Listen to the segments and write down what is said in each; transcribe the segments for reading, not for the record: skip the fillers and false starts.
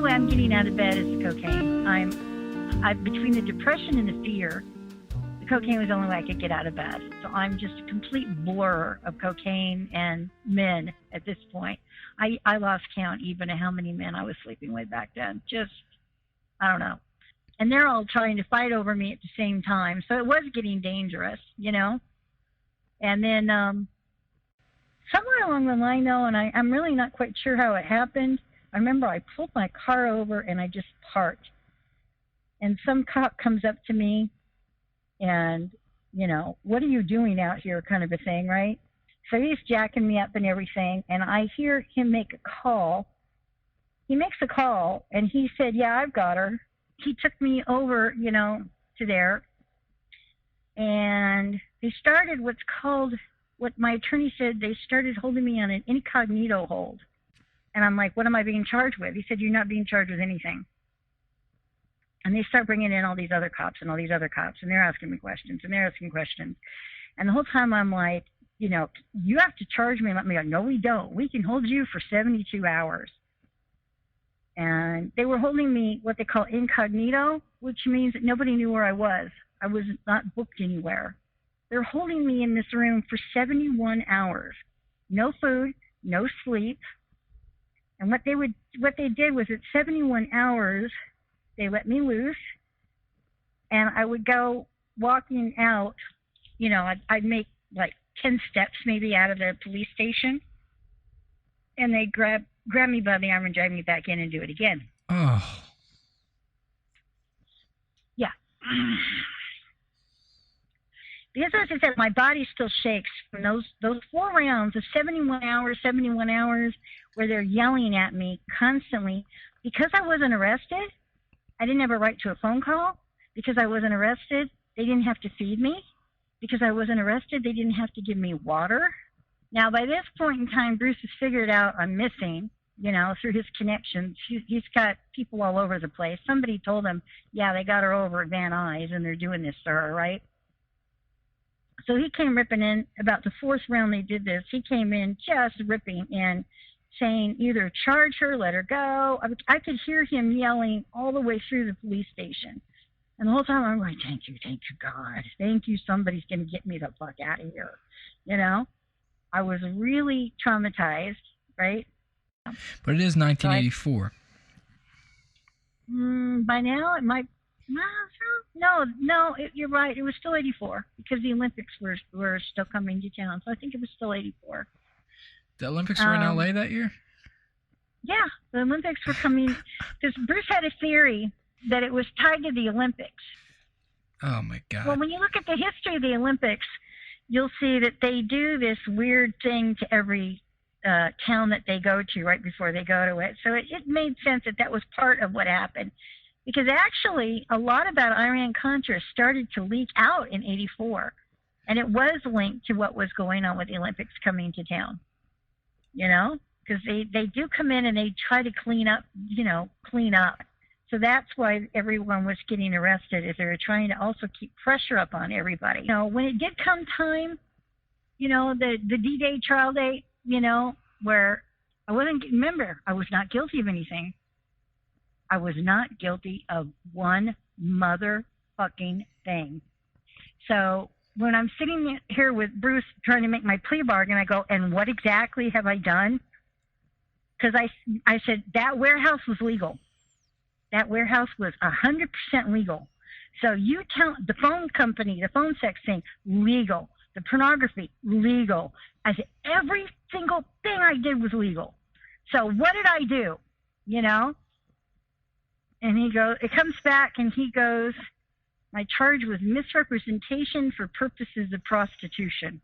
way I'm getting out of bed is the cocaine. I'm between the depression and the fear. The cocaine was the only way I could get out of bed. So I'm just a complete blur of cocaine and men at this point. I lost count even of how many men I was sleeping with back then. Just, I don't know. And they're all trying to fight over me at the same time. So it was getting dangerous, you know? And then somewhere along the line, though, and I'm really not quite sure how it happened, I remember I pulled my car over and I just parked. And some cop comes up to me and, you know, what are you doing out here kind of a thing, right? So he's jacking me up and everything, and I hear him make a call. He makes a call, and he said, yeah, I've got her. He took me over, you know, to there, and they started what's called, what my attorney said, they started holding me on an incognito hold. And I'm like, what am I being charged with? He said, you're not being charged with anything. And they start bringing in all these other cops and all these other cops, and they're asking me questions, and they're asking questions. And the whole time I'm like, you know, you have to charge me and let me go. No, we don't. We can hold you for 72 hours. And they were holding me what they call incognito, which means that nobody knew where I was. I was not booked anywhere. They're holding me in this room for 71 hours. No food, no sleep. And what they did was at 71 hours, they let me loose, and I would go walking out, you know, I'd make like 10 steps maybe out of the police station, and they'd grab me by the arm and drag me back in and do it again. Oh. Yeah. Because as I said, my body still shakes from those 4 rounds of 71 hours, where they're yelling at me constantly. Because I wasn't arrested, I didn't have a right to a phone call. Because I wasn't arrested, they didn't have to feed me. Because I wasn't arrested, they didn't have to give me water. Now, by this point in time, Bruce has figured out I'm missing, you know, through his connections. He's got people all over the place. Somebody told him, yeah, they got her over at Van Nuys, and they're doing this to her, right? So he came ripping in. About the 4th round they did this, he came in just ripping in, saying either charge her, let her go. I could hear him yelling all the way through the police station. And the whole time I'm like, thank you, God. Thank you, somebody's going to get me the fuck out of here. You know? I was really traumatized, right? But it is 1984. By now it might... No, you're right. It was still 84 because the Olympics were still coming to town. So I think it was still 84. The Olympics were in LA that year? Yeah, the Olympics were coming because Bruce had a theory that it was tied to the Olympics. Oh, my God. Well, when you look at the history of the Olympics, you'll see that they do this weird thing to every town that they go to right before they go to it. So it made sense that was part of what happened. Because actually, a lot about Iran-Contra started to leak out in 84. And it was linked to what was going on with the Olympics coming to town. You know? Because they do come in and they try to clean up. So that's why everyone was getting arrested, is they were trying to also keep pressure up on everybody. You know, when it did come time, you know, the D-Day trial date, you know, where I was not guilty of anything. I was not guilty of one motherfucking thing. So when I'm sitting here with Bruce trying to make my plea bargain, I go, and what exactly have I done? Because I said, that warehouse was legal. That warehouse was 100% legal. So you count the phone company, the phone sex thing, legal. The pornography, legal. I said, every single thing I did was legal. So what did I do? You know? And it comes back and he goes, my charge was misrepresentation for purposes of prostitution.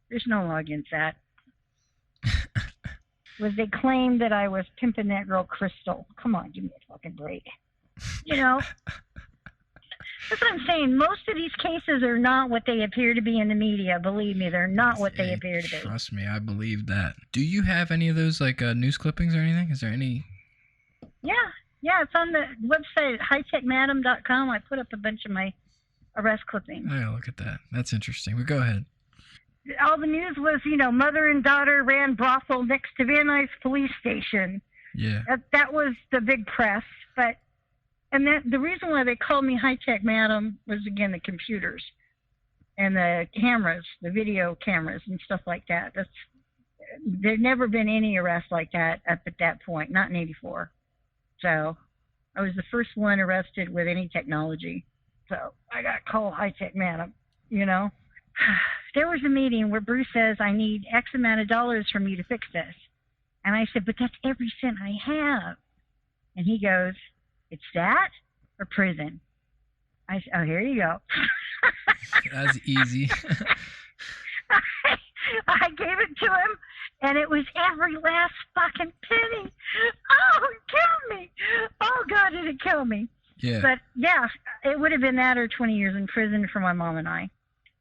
There's no law against that. They claimed that I was pimping that girl Crystal. Come on, give me a fucking break. You know? That's what I'm saying. Most of these cases are not what they appear to be in the media. Believe me, they're not what they appear to be. Trust me, I believe that. Do you have any of those news clippings or anything? Is there any? Yeah, it's on the website, hightechmadam.com. I put up a bunch of my arrest clippings. Oh, look at that. That's interesting. Well, go ahead. All the news was, you know, mother and daughter ran brothel next to Van Nuys police station. Yeah. That was the big press. And the reason why they called me high-tech madam was, again, the computers and the cameras, the video cameras and stuff like that. There'd never been any arrest like that up at that point, not in '84. So I was the first one arrested with any technology. So I got called high-tech madam, you know. There was a meeting where Bruce says, I need X amount of dollars from you to fix this. And I said, but that's every cent I have. And he goes, it's that or prison? I said, oh, here you go. That's easy. I gave it to him, and it was every last fucking penny. Oh, it killed me. Oh, God, did it kill me. Yeah. But, yeah, it would have been that or 20 years in prison for my mom and I.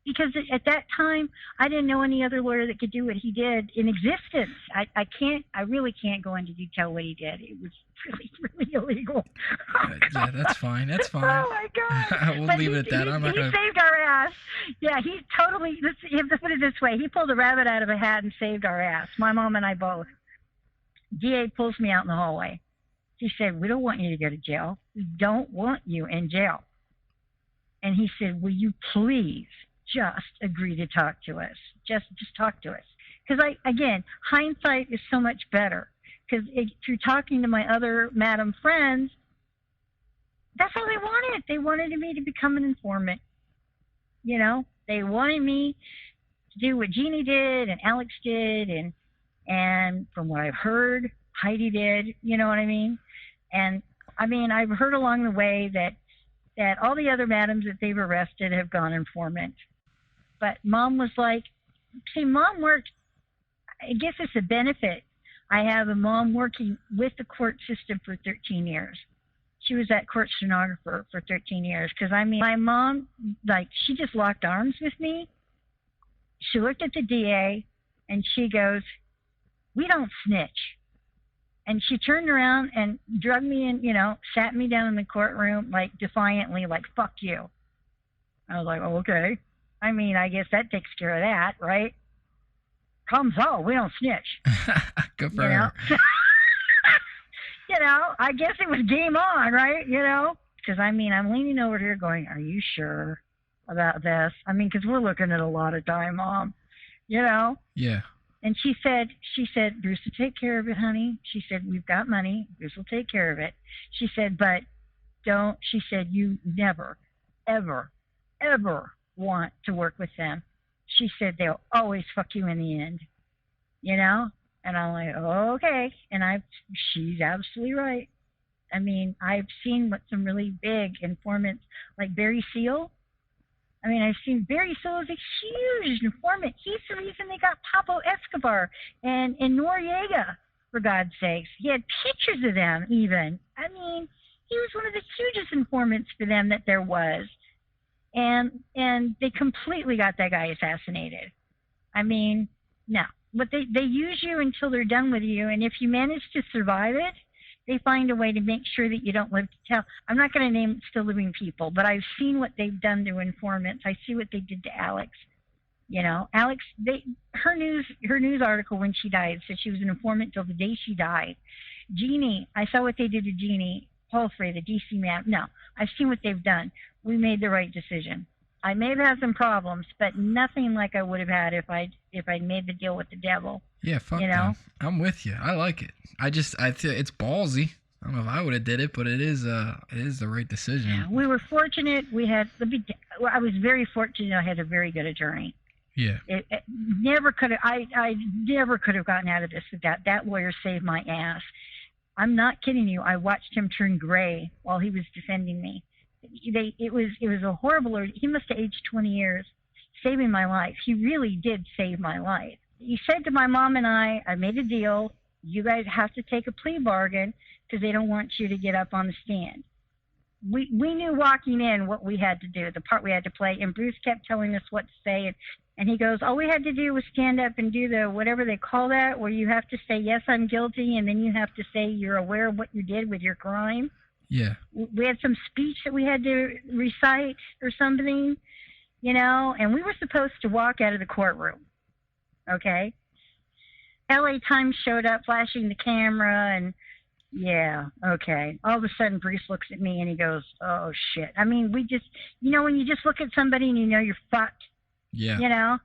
Because at that time, I didn't know any other lawyer that could do what he did in existence. I really can't go into detail what he did. It was really illegal. Yeah, that's fine. That's fine. Oh my God! We'll leave it at that. I'm not gonna. He saved our ass. Yeah, he totally. You have to put it this way: he pulled a rabbit out of a hat and saved our ass. My mom and I both. DA pulls me out in the hallway. He said, "We don't want you to go to jail. We don't want you in jail." And he said, "Will you please just agree to talk to us? Just talk to us." Because again, hindsight is so much better. Because through talking to my other madam friends, that's all they wanted. They wanted me to become an informant. You know, they wanted me to do what Jeannie did and Alex did, and from what I've heard, Heidi did. You know what I mean? And I mean, I've heard along the way that all the other madams that they've arrested have gone informant. But Mom was like, see, Mom worked, I guess it's a benefit. I have a mom working with the court system for 13 years. She was that court stenographer for 13 years. Because, I mean, my mom, like, she just locked arms with me. She looked at the DA, and she goes, we don't snitch. And she turned around and drugged me in, you know, sat me down in the courtroom, like, defiantly, like, fuck you. I was like, oh, okay. I mean, I guess that takes care of that, right? Problem solved. We don't snitch. Good for her. You know, I guess it was game on, right? You know? Because, I mean, I'm leaning over here going, are you sure about this? I mean, because we're looking at a lot of time, Mom. You know? Yeah. And she said, Bruce will take care of it, honey. She said, we've got money. Bruce will take care of it. She said, but she said, you never, ever, ever want to work with them. She said, they'll always fuck you in the end. You know? And I'm like, oh, okay. And she's absolutely right. I mean, I've seen what some really big informants, like Barry Seal. I mean, I've seen Barry Seal is a huge informant. He's the reason they got Pablo Escobar and Noriega, for God's sakes. He had pictures of them, even. I mean, he was one of the hugest informants for them that there was. And they completely got that guy assassinated. I mean, no. But they use you until they're done with you, and if you manage to survive it, they find a way to make sure that you don't live to tell. I'm not going to name still living people, but I've seen what they've done to informants. I see what they did to Alex. You know, Alex, her news article when she died said she was an informant till the day she died. Jeannie, I saw what they did to Jeannie Palfrey, the DC man. No, I've seen what they've done. We made the right decision. I may have had some problems, but nothing like I would have had if I'd made the deal with the devil. Yeah, fuck you know? I'm with you. I like it. I feel it's ballsy. I don't know if I would have did it, but it is the right decision. Yeah, we were fortunate. I was very fortunate. I had a very good attorney. Yeah. I never could have gotten out of this with that. That lawyer saved my ass. I'm not kidding you. I watched him turn gray while he was defending me. It was a horrible. He must have aged 20 years, saving my life. He really did save my life. He said to my mom and I made a deal. You guys have to take a plea bargain because they don't want you to get up on the stand. We knew walking in what we had to do, the part we had to play, and Bruce kept telling us what to say. And he goes, all we had to do was stand up and do the whatever they call that, where you have to say, yes, I'm guilty, and then you have to say you're aware of what you did with your crime. Yeah. We had some speech that we had to recite or something, you know, and we were supposed to walk out of the courtroom, okay? LA Times showed up flashing the camera, and Yeah, okay. All of a sudden, Bruce looks at me and he goes, "Oh shit." I mean, we just, when you just look at somebody and you know you're fucked, Yeah. you know.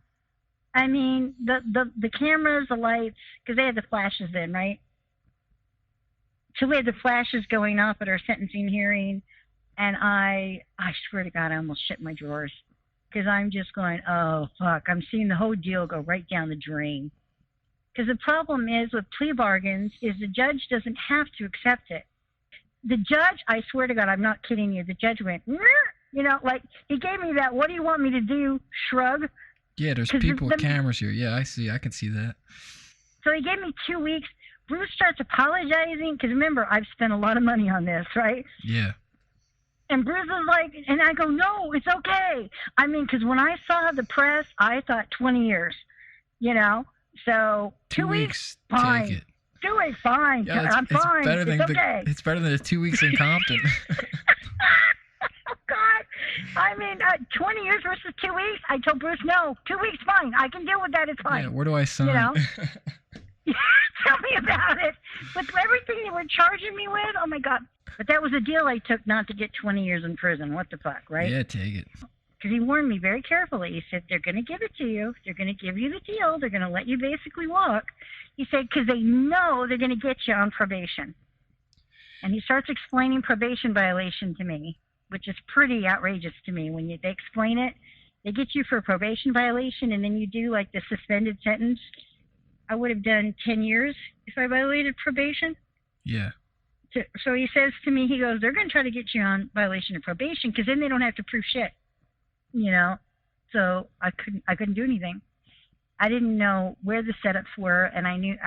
I mean, the cameras, the lights, because they had the flashes then, right? So we had the flashes going off at our sentencing hearing, and I swear to God, I almost shit my drawers because I'm just going, "Oh fuck!" I'm seeing the whole deal go right down the drain. Because the problem is with plea bargains is the judge doesn't have to accept it. The judge, I swear to God, I'm not kidding you. The judge went, like he gave me that "what do you want me to do" shrug. Yeah, there's people with cameras here. Yeah, I can see that. So he gave me 2 weeks. Bruce starts apologizing because remember, I've spent a lot of money on this, right? Yeah. And Bruce is like, and I go, "No, it's okay." I mean, because when I saw the press, I thought 20 years, So 2 weeks, fine. take it. 2 weeks, fine. Yeah, I'm fine. It's okay. It's better than the 2 weeks in Compton. Oh God! I mean, 20 years versus 2 weeks. I told Bruce, "No, 2 weeks, fine. I can deal with that. It's fine." Yeah, where do I sign? Tell me about it. With everything they were charging me with, oh my God! But that was a deal I took not to get 20 years in prison. What the fuck, right? Yeah, take it. Because he warned me very carefully. He said, "They're going to give it to you. They're going to give you the deal. They're going to let you basically walk." He said, "Because they know they're going to get you on probation." And he starts explaining probation violation to me, which is pretty outrageous to me. When they explain it, they get you for a probation violation, and then you do like the suspended sentence. I would have done 10 years if I violated probation. Yeah. So he says to me, he goes, "They're going to try to get you on violation of probation because then they don't have to prove shit." So I couldn't do anything. I didn't know where the setups were, and I knew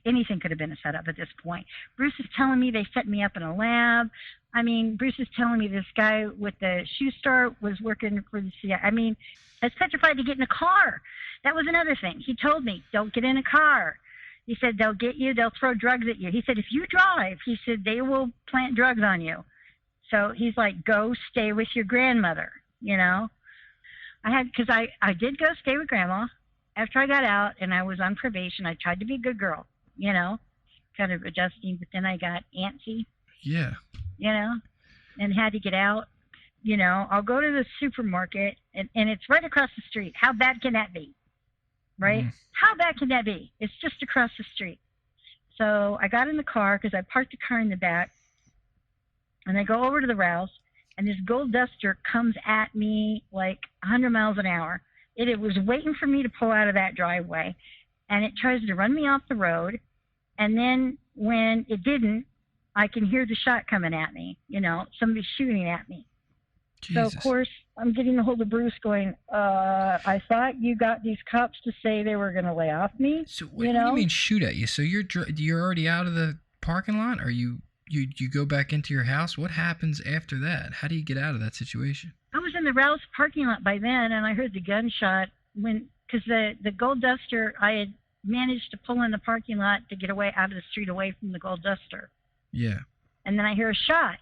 anything could have been a setup at this point. Bruce is telling me they set me up in a lab. I mean, Bruce is telling me this guy with the shoe store was working for the CIA. I mean, I was petrified to get in a car. That was another thing. He told me, "Don't get in a car." He said, "They'll get you. They'll throw drugs at you." He said, "If you drive," he said, "they will plant drugs on you." So he's like, "Go stay with your grandmother," because I did go stay with Grandma after I got out and I was on probation. I tried to be a good girl, kind of adjusting, but then I got antsy. Yeah. And had to get out. I'll go to the supermarket and it's right across the street. How bad can that be? Right? How bad can that be? It's just across the street. So I got in the car because I parked the car in the back and I go over to the Rouse. And this gold duster comes at me like 100 miles an hour. It was waiting for me to pull out of that driveway. And it tries to run me off the road. And then when it didn't, I can hear the shot coming at me. Somebody shooting at me. Jesus. So, of course, I'm getting a hold of Bruce going, "I thought you got these cops to say they were going to lay off me." So what do you mean shoot at you? So you're already out of the parking lot? Or you go back into your house? What happens after that? How do you get out of that situation? I was in the Rouse parking lot by then, and I heard the gunshot because the gold duster, I had managed to pull in the parking lot to get away out of the street away from the gold duster. Yeah. And then I hear a shot.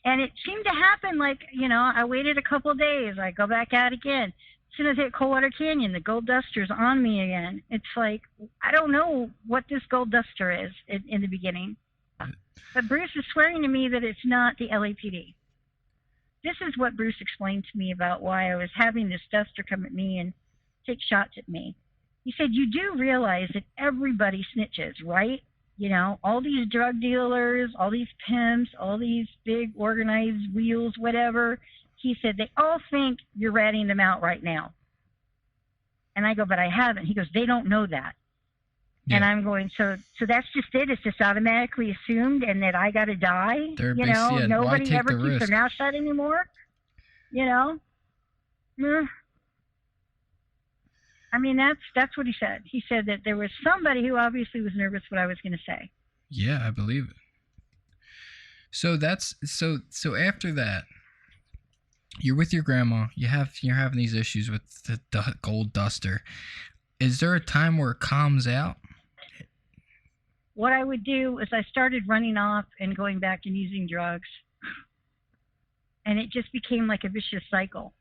And it seemed to happen like, I waited a couple of days. I go back out again. As soon as I hit Coldwater Canyon, the gold duster's on me again. It's like, I don't know what this gold duster is in the beginning. But Bruce is swearing to me that it's not the LAPD. This is what Bruce explained to me about why I was having this duster come at me and take shots at me. He said, "You do realize that everybody snitches, right? All these drug dealers, all these pimps, all these big organized wheels, whatever." He said, "They all think you're ratting them out right now." And I go, "But I haven't." He goes, "They don't know that." Yeah. And I'm going, so that's just it. It's just automatically assumed, and that I got to die. Nobody ever keeps their mouth shut anymore. I mean, that's what he said. He said that there was somebody who obviously was nervous what I was going to say. Yeah, I believe it. So so after that, you're with your grandma. You're having these issues with the gold duster. Is there a time where it calms out? What I would do is I started running off and going back and using drugs. And it just became like a vicious cycle.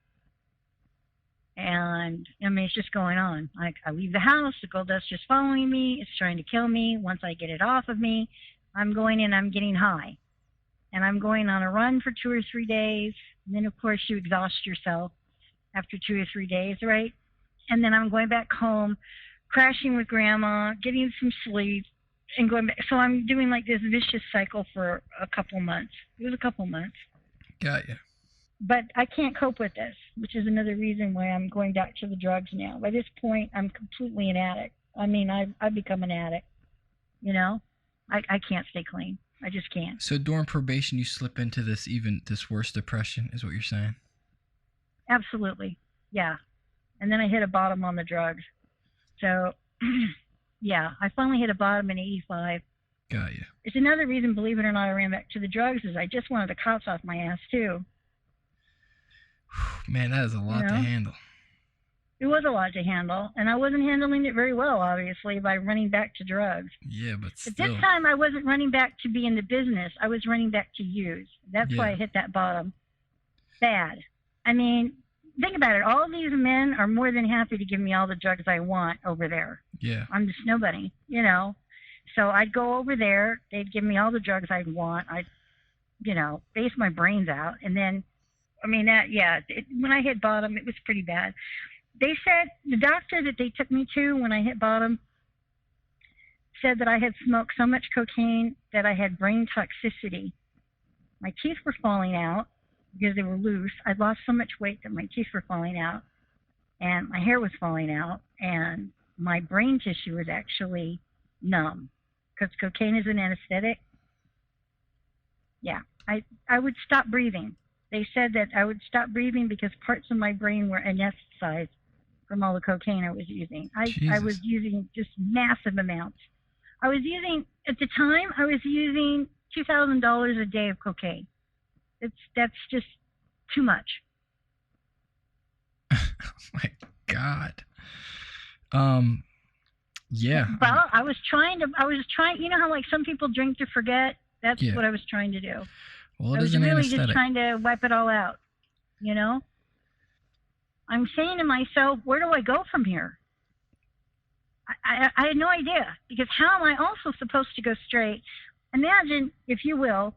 And, it's just going on. Like, I leave the house, the gold duster's following me, it's trying to kill me. Once I get it off of me, I'm going and I'm getting high. And I'm going on a run for 2 or 3 days. And then, of course, you exhaust yourself after 2 or 3 days, right? And then I'm going back home, crashing with grandma, getting some sleep, and going back. So I'm doing like this vicious cycle for a couple months. It was a couple months. Got you. But I can't cope with this, which is another reason why I'm going back to the drugs now. By this point, I'm completely an addict. I mean, I've become an addict. You know, I can't stay clean. I just can't. So during probation, you slip into this worse depression, is what you're saying? Absolutely, yeah. And then I hit a bottom on the drugs. So, yeah, I finally hit a bottom in '85. Got you. It's another reason, believe it or not, I ran back to the drugs is I just wanted the cops off my ass too. Man, that is a lot to handle. It was a lot to handle, and I wasn't handling it very well, obviously, by running back to drugs. Yeah, but still. But this time I wasn't running back to be in the business. I was running back to use. That's why I hit that bottom. Bad. I mean, think about it. All these men are more than happy to give me all the drugs I want over there. Yeah. I'm just nobody, you know. So I'd go over there. They'd give me all the drugs I'd want. I'd, base my brains out. And then, I mean, when I hit bottom, it was pretty bad. They said, the doctor that they took me to when I hit bottom said that I had smoked so much cocaine that I had brain toxicity. My teeth were falling out because they were loose. I'd lost so much weight that my teeth were falling out, and my hair was falling out, and my brain tissue was actually numb because cocaine is an anesthetic. Yeah, I would stop breathing. They said that I would stop breathing because parts of my brain were anesthetized from all the cocaine I was using. I was using just massive amounts. At the time, I was using $2,000 a day of cocaine. That's just too much. Oh my God. Yeah. Well, I was trying, you know how like some people drink to forget? That's what I was trying to do. Well, I was really just trying to wipe it all out, you know? I'm saying to myself, where do I go from here? I had no idea, because how am I also supposed to go straight? Imagine, if you will,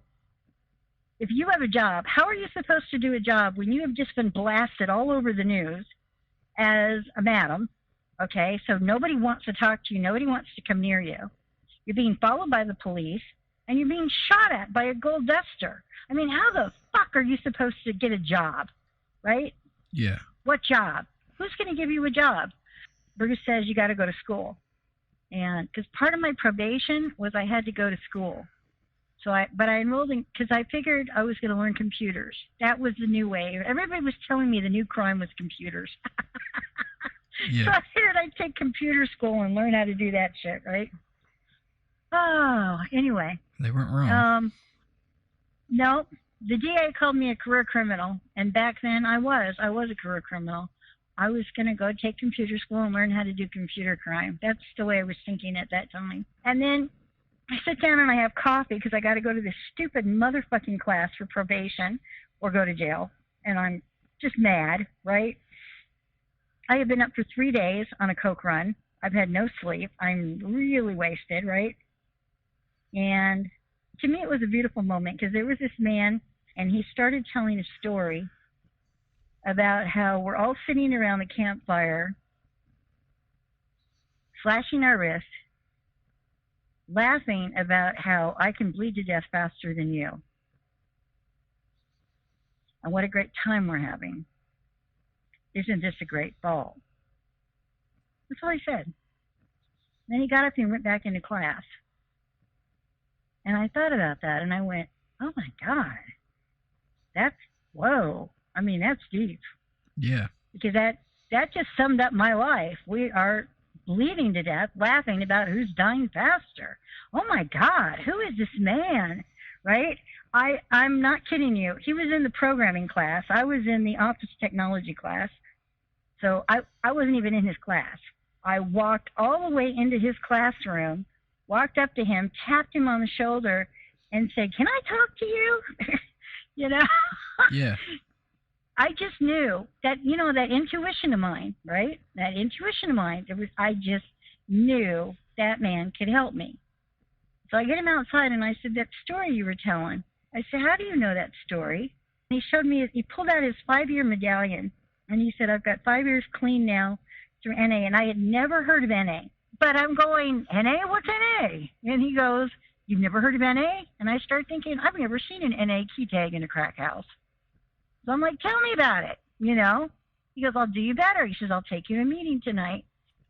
if you have a job, how are you supposed to do a job when you have just been blasted all over the news as a madam, okay? So nobody wants to talk to you. Nobody wants to come near you. You're being followed by the police, and you're being shot at by a gold duster. I mean, how the fuck are you supposed to get a job, right? Yeah. What job? Who's going to give you a job? Bruce says you got to go to school. And because part of my probation was I had to go to school. But I enrolled in, because I figured I was going to learn computers. That was the new way. Everybody was telling me the new crime was computers. Yeah. So I figured I'd take computer school and learn how to do that shit, right? Oh, anyway. They weren't wrong. No, the DA called me a career criminal, and back then I was a career criminal. I was going to go take computer school and learn how to do computer crime. That's the way I was thinking at that time. And then I sit down and I have coffee because I got to go to this stupid motherfucking class for probation or go to jail. And I'm just mad, right? I have been up for 3 days on a coke run. I've had no sleep. I'm really wasted, right? And to me, it was a beautiful moment because there was this man, and he started telling a story about how we're all sitting around the campfire, slashing our wrists, laughing about how I can bleed to death faster than you. And what a great time we're having. Isn't this a great ball? That's all he said. Then he got up and went back into class. And I thought about that, and I went, oh my God, whoa. I mean, that's deep. Yeah. Because that just summed up my life. We are bleeding to death, laughing about who's dying faster. Oh my God, who is this man? Right? I'm not kidding you. He was in the programming class. I was in the office technology class. So I wasn't even in his class. I walked all the way into his classroom, walked up to him, tapped him on the shoulder, and said, "Can I talk to you?" You know? Yeah. I just knew that, that intuition of mine, right? That intuition of mine, I just knew that man could help me. So I get him outside and I said, that story you were telling. I said, how do you know that story? And he showed me, he pulled out his 5-year medallion and he said, I've got 5 years clean now through NA. And I had never heard of NA. But I'm going, NA? What's NA? And he goes, you've never heard of NA? And I start thinking, I've never seen an NA key tag in a crack house. So I'm like, tell me about it, you know? He goes, I'll do you better. He says, I'll take you to a meeting tonight.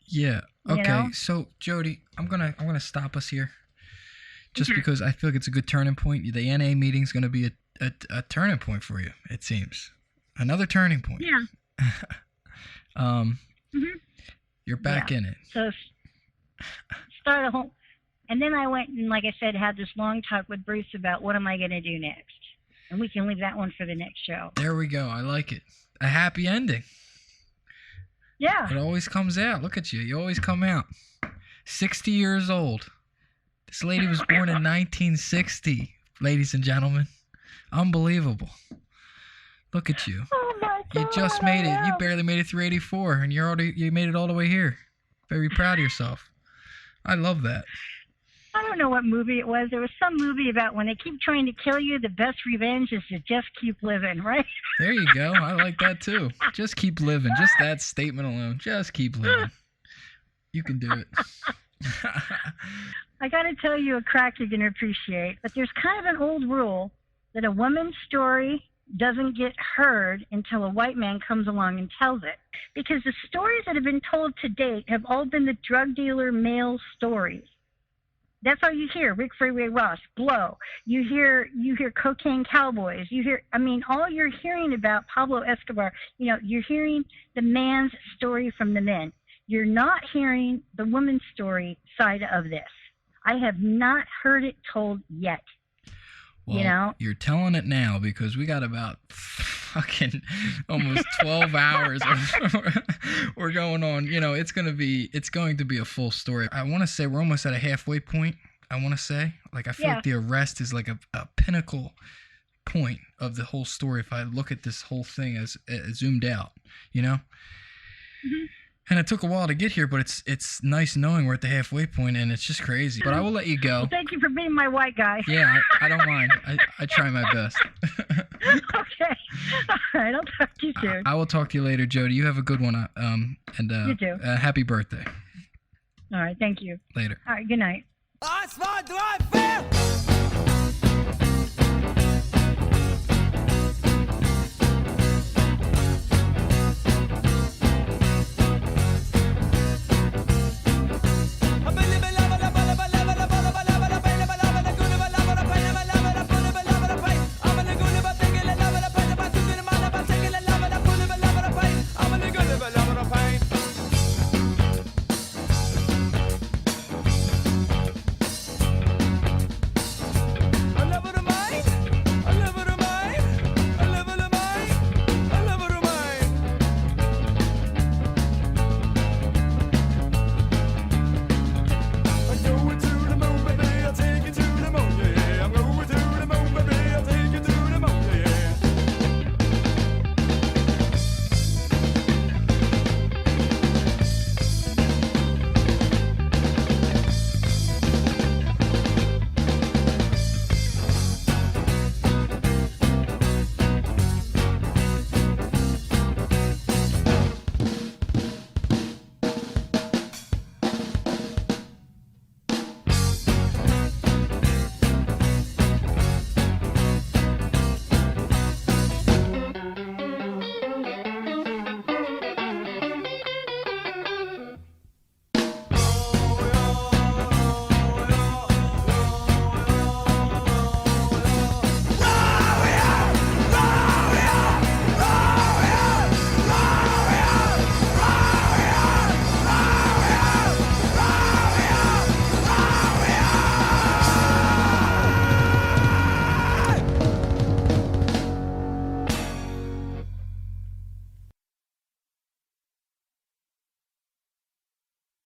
Yeah. Okay. You know? So Jody, I'm gonna stop us here, just because I feel like it's a good turning point. The NA meeting's gonna be a turning point for you. It seems another turning point. Yeah. You're back in it. So start a whole, and then I went and, like I said, had this long talk with Bruce about what am I going to do next, and we can leave that one for the next show. There we go. I like it. A happy ending. Yeah. It always comes out. Look at you. You always come out. 60 years old. This lady was born in 1960, ladies and gentlemen. Unbelievable. Look at you. Oh my God, You just made it. You barely made it through 84, and you made it all the way here. Very proud of yourself. I love that. I don't know what movie it was. There was some movie about when they keep trying to kill you, the best revenge is to just keep living, right? There you go. I like that too. Just keep living. Just that statement alone. Just keep living. You can do it. I got to tell you a crack you're going to appreciate, but there's kind of an old rule that a woman's story doesn't get heard until a white man comes along and tells it. Because the stories that have been told to date have all been the drug dealer male stories. That's all you hear. Rick Freeway Ross, Blow. You hear Cocaine Cowboys. All you're hearing about Pablo Escobar, you're hearing the man's story from the men. You're not hearing the woman's story side of this. I have not heard it told yet. Well, you're telling it now because we got about fucking almost 12 hours. We're going on. It's going to be a full story. I want to say we're almost at a halfway point. I want to say, I feel like the arrest is like a pinnacle point of the whole story. If I look at this whole thing as zoomed out, Mm-hmm. And it took a while to get here, but it's nice knowing we're at the halfway point, and it's just crazy. But I will let you go. Well, thank you for being my white guy. Yeah, I don't mind. I try my best. Okay. All right, I'll talk to you soon. I will talk to you later, Jody. You have a good one. You too. Happy birthday. All right, thank you. Later. All right, good night. I smart, do I feel?